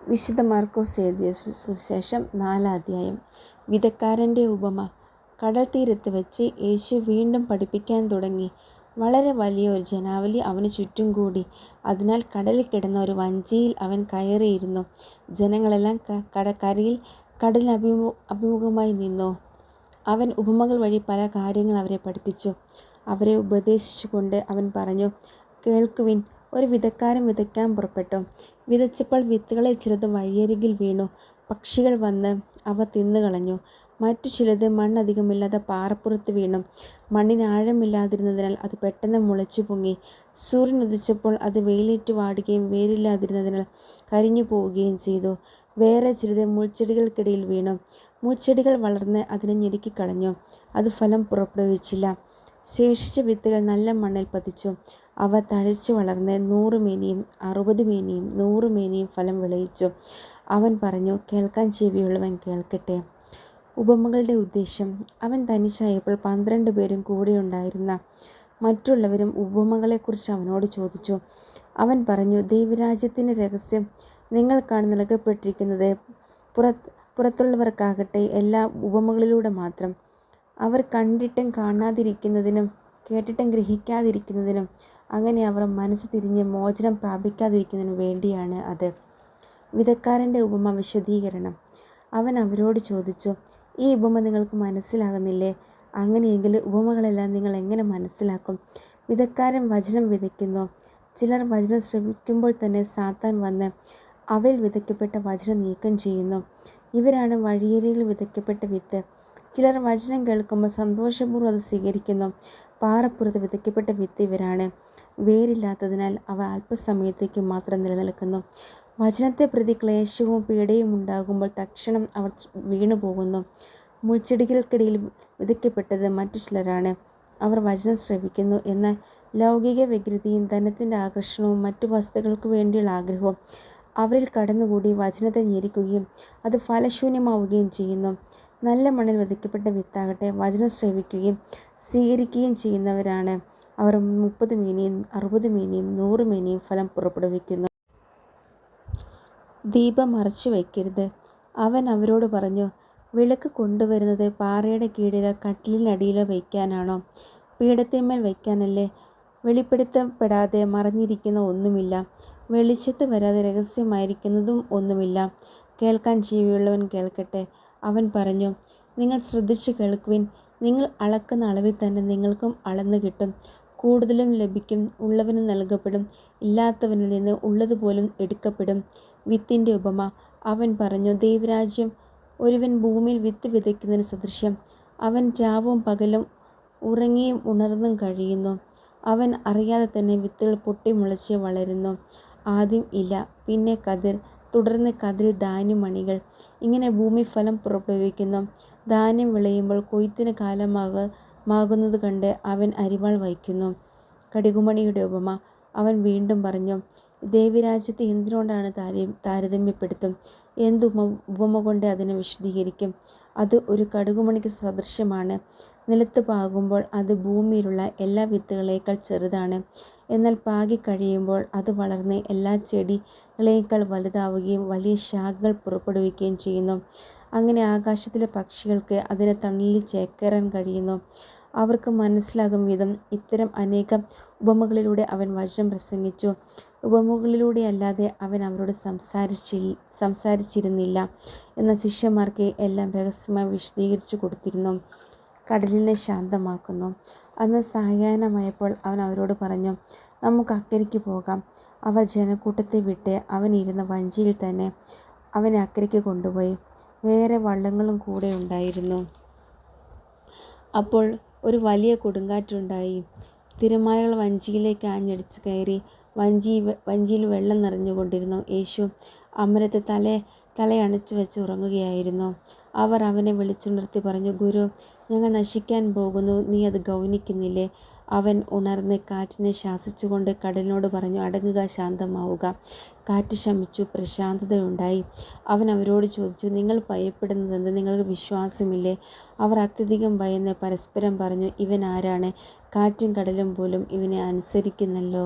വിശുദ്ധ മാർക്കോസ് എഴുതിയ സുവിശേഷം 4-ാം അധ്യായം. വിതക്കാരൻ്റെ ഉപമ. കടൽ തീരത്ത് വെച്ച് യേശു വീണ്ടും പഠിപ്പിക്കാൻ തുടങ്ങി. വളരെ വലിയ ഒരു ജനാവലി അവന് ചുറ്റും കൂടി. അതിനാൽ കടലിൽ കിടന്ന ഒരു വഞ്ചിയിൽ അവൻ കയറിയിരുന്നു. ജനങ്ങളെല്ലാം കരയിൽ കടലിന് അഭിമുഖമായി നിന്നു. അവൻ ഉപമകൾ വഴി പല കാര്യങ്ങൾ അവരെ പഠിപ്പിച്ചു. അവരെ ഉപദേശിച്ചുകൊണ്ട് അവൻ പറഞ്ഞു, കേൾക്കുവിൻ. ഒരു വിതക്കാരൻ വിതയ്ക്കാൻ പുറപ്പെട്ടു. വിതച്ചപ്പോൾ വിത്തുകളിൽ ചിലത് വഴിയരികിൽ വീണു. പക്ഷികൾ വന്ന് അവ തിന്നുകളഞ്ഞു. മറ്റു ചിലത് മണ്ണധികമില്ലാതെ പാറപ്പുറത്ത് വീണു. മണ്ണിന് ആഴമില്ലാതിരുന്നതിനാൽ അത് പെട്ടെന്ന് മുളച്ചു പൊങ്ങി. സൂര്യൻ ഉദിച്ചപ്പോൾ അത് വെയിലേറ്റ് വാടുകയും വേരില്ലാതിരുന്നതിനാൽ കരിഞ്ഞു പോവുകയും ചെയ്തു. വേറെ ചിലത് മുൾച്ചെടികൾക്കിടയിൽ വീണു. മുൾച്ചെടികൾ വളർന്ന് അതിനെ ഞെരുക്കിക്കളഞ്ഞു. അത് ഫലം പുറപ്പെടുവിച്ചില്ല. ശേഷിച്ച വിത്തുകൾ നല്ല മണ്ണിൽ പതിച്ചു. അവ തഴച്ചു വളർന്ന് 100 മേനിയും 60 മേനിയും 100 മേനിയും ഫലം വിളയിച്ചു. അവൻ പറഞ്ഞു, കേൾക്കാൻ ചെവിയുള്ളവൻ കേൾക്കട്ടെ. ഉപമകളുടെ ഉദ്ദേശ്യം. അവൻ തനിച്ചായപ്പോൾ 12 പേരും കൂടെയുണ്ടായിരുന്ന മറ്റുള്ളവരും ഉപമകളെക്കുറിച്ച് അവനോട് ചോദിച്ചു. അവൻ പറഞ്ഞു, ദൈവരാജ്യത്തിൻ്റെ രഹസ്യം നിങ്ങൾക്കാണ് നൽകപ്പെട്ടിരിക്കുന്നത്. പുറത്തുള്ളവർക്കാകട്ടെ എല്ലാ ഉപമകളിലൂടെ മാത്രം. അവർ കണ്ടിട്ടും കാണാതിരിക്കുന്നതിനും കേട്ടിട്ടും ഗ്രഹിക്കാതിരിക്കുന്നതിനും അങ്ങനെ അവർ മനസ്സ് തിരിഞ്ഞ് മോചനം പ്രാപിക്കാതിരിക്കുന്നതിനും വേണ്ടിയാണ് അത്. വിതക്കാരൻ്റെ ഉപമ വിശദീകരണം. അവൻ അവരോട് ചോദിച്ചു, ഈ ഉപമ നിങ്ങൾക്ക് മനസ്സിലാകുന്നില്ലേ? അങ്ങനെയെങ്കിൽ ഉപമകളെല്ലാം നിങ്ങൾ എങ്ങനെ മനസ്സിലാക്കും? വിതക്കാരൻ വചനം വിതയ്ക്കുന്നു. ചിലർ വചനം ശ്രവിക്കുമ്പോൾ തന്നെ സാത്താൻ വന്ന് അവരിൽ വിതയ്ക്കപ്പെട്ട വചനം നീക്കം ചെയ്യുന്നു. ഇവരാണ് വഴിയരികിൽ വിതയ്ക്കപ്പെട്ട വിത്ത്. ചിലർ വചനം കേൾക്കുമ്പോൾ സന്തോഷപൂർവ്വം അത് സ്വീകരിക്കുന്നു. പാറപ്പുറത്ത് വിതയ്ക്കപ്പെട്ട വിത്ത് ഇവരാണ്. വേരില്ലാത്തതിനാൽ അവ അല്പസമയത്തേക്ക് മാത്രം നിലനിൽക്കുന്നു. വചനത്തെ പ്രതി ക്ലേശവും പീഡയും ഉണ്ടാകുമ്പോൾ തക്ഷണം അവർ വീണു പോകുന്നു. മുൾച്ചെടികൾക്കിടയിൽ വിതയ്ക്കപ്പെട്ടത് മറ്റു ചിലരാണ്. അവർ വചനം ശ്രവിക്കുന്നു. എന്നാൽ ലൗകിക വികൃതിയും ധനത്തിൻ്റെ ആകർഷണവും മറ്റു വസ്തുക്കൾക്ക് വേണ്ടിയുള്ള ആഗ്രഹവും അവരിൽ കടന്നുകൂടി വചനത്തെ ഞെരിക്കുകയും അത് ഫലശൂന്യമാവുകയും ചെയ്യുന്നു. നല്ല മണ്ണിൽ വിതയ്ക്കപ്പെട്ട വിത്താകട്ടെ വചനം ശ്രവിക്കുകയും സ്വീകരിക്കുകയും ചെയ്യുന്നവരാണ്. അവർ 30 മേനിയും 60 മേനിയും 100 മേനിയും ഫലം പുറപ്പെടുവിക്കുന്നു. ദീപം മറച്ചു വയ്ക്കരുത്. അവൻ അവരോട് പറഞ്ഞു, വിളക്ക് കൊണ്ടുവരുന്നത് പാറയുടെ കീഴിലോ കട്ടിലിനടിയിലോ വയ്ക്കാനാണോ? പീഠത്തിന്മേൽ വയ്ക്കാനല്ലേ? വെളിപ്പെടുത്തപ്പെടാതെ മറഞ്ഞിരിക്കുന്ന ഒന്നുമില്ല. വെളിച്ചത്ത് വരാതെ രഹസ്യമായിരിക്കുന്നതും ഒന്നുമില്ല. കേൾക്കാൻ ചെവിയുള്ളവൻ കേൾക്കട്ടെ. അവൻ പറഞ്ഞു, നിങ്ങൾ ശ്രദ്ധിച്ചു കേൾക്കുവിൻ. നിങ്ങൾ അളക്കുന്ന അളവിൽ തന്നെ നിങ്ങൾക്കും അളന്നു കിട്ടും. കൂടുതലും ലഭിക്കും. ഉള്ളവന് നൽകപ്പെടും. ഇല്ലാത്തവനിൽ നിന്ന് ഉള്ളതുപോലും എടുക്കപ്പെടും. വിത്തിൻ്റെ ഉപമ. അവൻ പറഞ്ഞു, ദൈവരാജ്യം ഒരുവൻ ഭൂമിയിൽ വിത്ത് വിതയ്ക്കുന്നതിന് സദൃശ്യം. അവൻ രാവും പകലും ഉറങ്ങിയും ഉണർന്നും കഴിയുന്നു. അവൻ അറിയാതെ തന്നെ വിത്തുകൾ പൊട്ടിമുളച്ച് വളരുന്നു. ആദ്യം ഇല, പിന്നെ കതിർ, തുടർന്ന് കതിരിൽ ധാന്യമണികൾ. ഇങ്ങനെ ഭൂമി ഫലം പുറപ്പെടുവിക്കുന്നു. ധാന്യം വിളയുമ്പോൾ കൊയ്ത്തിന് കാലമാകുന്നത് കണ്ട് അവൻ അരിവാൾ വയ്ക്കുന്നു. കടുകുമണിയുടെ ഉപമ. അവൻ വീണ്ടും പറഞ്ഞു, ദൈവരാജ്യത്തെ എന്തിനോടാണ് താരതമ്യപ്പെടുത്തും? എന്ത് ഉപമ കൊണ്ട് അതിനെ വിശദീകരിക്കും? അത് ഒരു കടുകുമണിക്ക് സദൃശ്യമാണ്. നിലത്ത് പാകുമ്പോൾ അത് ഭൂമിയിലുള്ള എല്ലാ വിത്തുകളേക്കാൾ ചെറുതാണ്. എന്നാൽ പാകിക്കഴിയുമ്പോൾ അത് വളർന്ന് എല്ലാ ചെടികളേക്കാൾ വലുതാവുകയും വലിയ ശാഖകൾ പുറപ്പെടുവിക്കുകയും ചെയ്യുന്നു. അങ്ങനെ ആകാശത്തിലെ പക്ഷികൾക്ക് അതിൻ്റെ തണലിൽ ചേക്കേറാൻ കഴിയുന്നു. അവർക്ക് മനസ്സിലാകും വിധം ഇത്തരം അനേകം ഉപമകളിലൂടെ അവൻ വചനം പ്രസംഗിച്ചു. ഉപമകളിലൂടെയല്ലാതെ അവൻ അവരോട് സംസാരിച്ചിരുന്നില്ല. എന്നാൽ ശിഷ്യന്മാർക്ക് എല്ലാം രഹസ്യമായി വിശദീകരിച്ചു കൊടുത്തിരുന്നു. കടലിനെ ശാന്തമാക്കുന്നു. അന്ന് സായാഹ്നമായപ്പോൾ അവൻ അവരോട് പറഞ്ഞു, നമുക്ക് അക്കരയ്ക്ക് പോകാം. അവർ ജനക്കൂട്ടത്തെ വിട്ട് അവൻ ഇരുന്ന വഞ്ചിയിൽ തന്നെ അവനെ അക്കരയ്ക്ക് കൊണ്ടുപോയി. വേറെ വള്ളങ്ങളും കൂടെ ഉണ്ടായിരുന്നു. അപ്പോൾ ഒരു വലിയ കൊടുങ്കാറ്റുണ്ടായി. തിരമാലകൾ വഞ്ചിയിലേക്ക് ആഞ്ഞടിച്ച് കയറി. വഞ്ചിയിൽ വെള്ളം നിറഞ്ഞുകൊണ്ടിരുന്നു. യേശു അമരത്ത് തലയണച്ചു വെച്ച് ഉറങ്ങുകയായിരുന്നു. അവർ അവനെ വിളിച്ചുണർത്തി പറഞ്ഞു, ഗുരു, ഞങ്ങൾ നശിക്കാൻ പോകുന്നു. നീ അത് ഗൗനിക്കുന്നില്ലേ? അവൻ ഉണർന്ന് കാറ്റിനെ ശാസിച്ചുകൊണ്ട് കടലിനോട് പറഞ്ഞു, അടങ്ങുക, ശാന്തമാവുക. കാറ്റ് ശമിച്ചു, പ്രശാന്തതയുണ്ടായി. അവൻ അവരോട് ചോദിച്ചു, നിങ്ങൾ ഭയപ്പെടുന്നതെന്ത്? നിങ്ങൾക്ക് വിശ്വാസമില്ലേ? അവർ അത്യധികം ഭയന്ന് പരസ്പരം പറഞ്ഞു, ഇവൻ ആരാണ്? കാറ്റും കടലും പോലും ഇവനെ അനുസരിക്കുന്നല്ലോ.